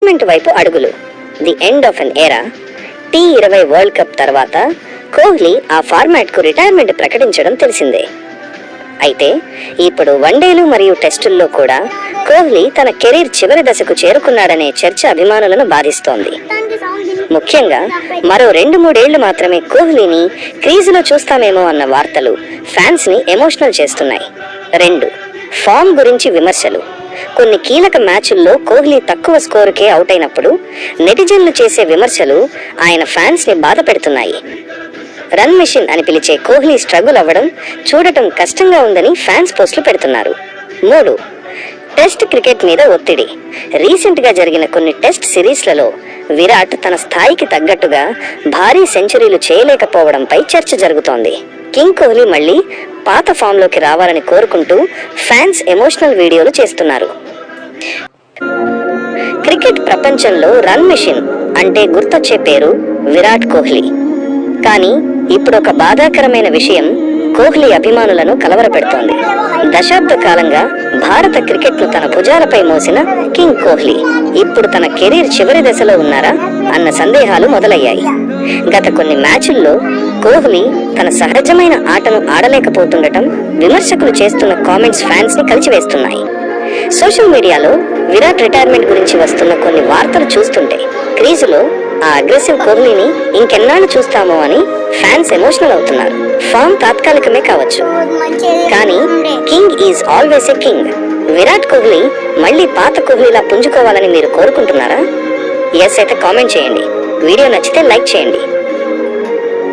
Retirement వైపు అడుగులు. The end of ఎన్ ఎరా. T20 వరల్డ్ కప్ తర్వాత కోహ్లీ ఆ ఫార్మాట్ కు రిటైర్మెంట్ ప్రకటించడం తెలిసిందే. అయితే ఇప్పుడు వన్డేలు మరియు టెస్టుల్లో కూడా కోహ్లీ తన కెరీర్ చివరి దశకు చేరుకున్నాడనే చర్చ అభిమానులను బాధిస్తోంది. ముఖ్యంగా మరో 2-3 ఏళ్లు మాత్రమే కోహ్లీని క్రీజులో చూస్తామేమో అన్న వార్తలు ఫ్యాన్స్ ని ఎమోషనల్ చేస్తున్నాయి. 2. ఫామ్ గురించి విమర్శలు. కొన్ని కీలక మ్యాచుల్లో కోహ్లీ తక్కువ స్కోరుకే అవుట్ అయినప్పుడు నెటిజన్లు చేసే విమర్శలు ఆయన ఫ్యాన్స్ ని బాధ పెడుతున్నాయి. రన్ మిషన్ అని పిలిచే కోహ్లీ స్ట్రగుల్ అవ్వడం చూడటం కష్టంగా ఉందని ఫ్యాన్స్ పోస్టులు పెడుతున్నారు. 3. టెస్ట్ క్రికెట్ మీద ఒత్తిడి. రీసెంట్ గా జరిగిన కొన్ని టెస్ట్ సిరీస్లలో విరాట్ తన స్థాయికి తగ్గట్టుగా భారీ సెంచరీలు చేయలేకపోవడంపై చర్చ జరుగుతోంది. కింగ్ కోహ్లీ మళ్లీ పాత ఫామ్ లోకి రావాలని కోరుకుంటూ ఫ్యాన్స్ ఎమోషనల్ వీడియోలు చేస్తున్నారు. క్రికెట్ ప్రపంచంలో రన్ మిషన్ అంటే గుర్తొచ్చే పేరు విరాట్ కోహ్లీ. కానీ ఇప్పుడు ఒక బాధాకరమైన విషయం కోహ్లీ అభిమానులను కలవరపెడుతోంది. దశాబ్ద కాలంగా భారత క్రికెట్ ను తన భుజాలపై మోసిన కింగ్ కోహ్లీ ఇప్పుడు తన కెరీర్ చివరి దశలో ఉన్నారా అన్న సందేహాలు మొదలయ్యాయి. గత కొన్ని మ్యాచుల్లో కోహ్లీ తన సహజమైన ఆటను ఆడలేకపోతుండటం విమర్శకులు చేస్తున్న కామెంట్స్ ఫ్యాన్స్ ని కలిచివేస్తున్నాయి. సోషల్ మీడియాలో విరాట్ రిటైర్మెంట్ గురించి వస్తున్న కొన్ని వార్తలు చూస్తుంటే క్రీజులో ఆ అగ్రెసివ్ కోహ్లీని ఇంకెన్నాళ్ళు చూస్తామో అని ఫ్యాన్స్ ఎమోషనల్ అవుతున్నారు. ఫామ్ తాత్కాలికమే కావచ్చు, కానీ king is always a king. Virat Kohli మళ్ళీ పాత కోహ్లీలా పుంజుకోవాలని మీరు కోరుకుంటున్నారా? ఎస్ అయితే కామెంట్ చేయండి. వీడియో నచ్చితే లైక్ చేయండి.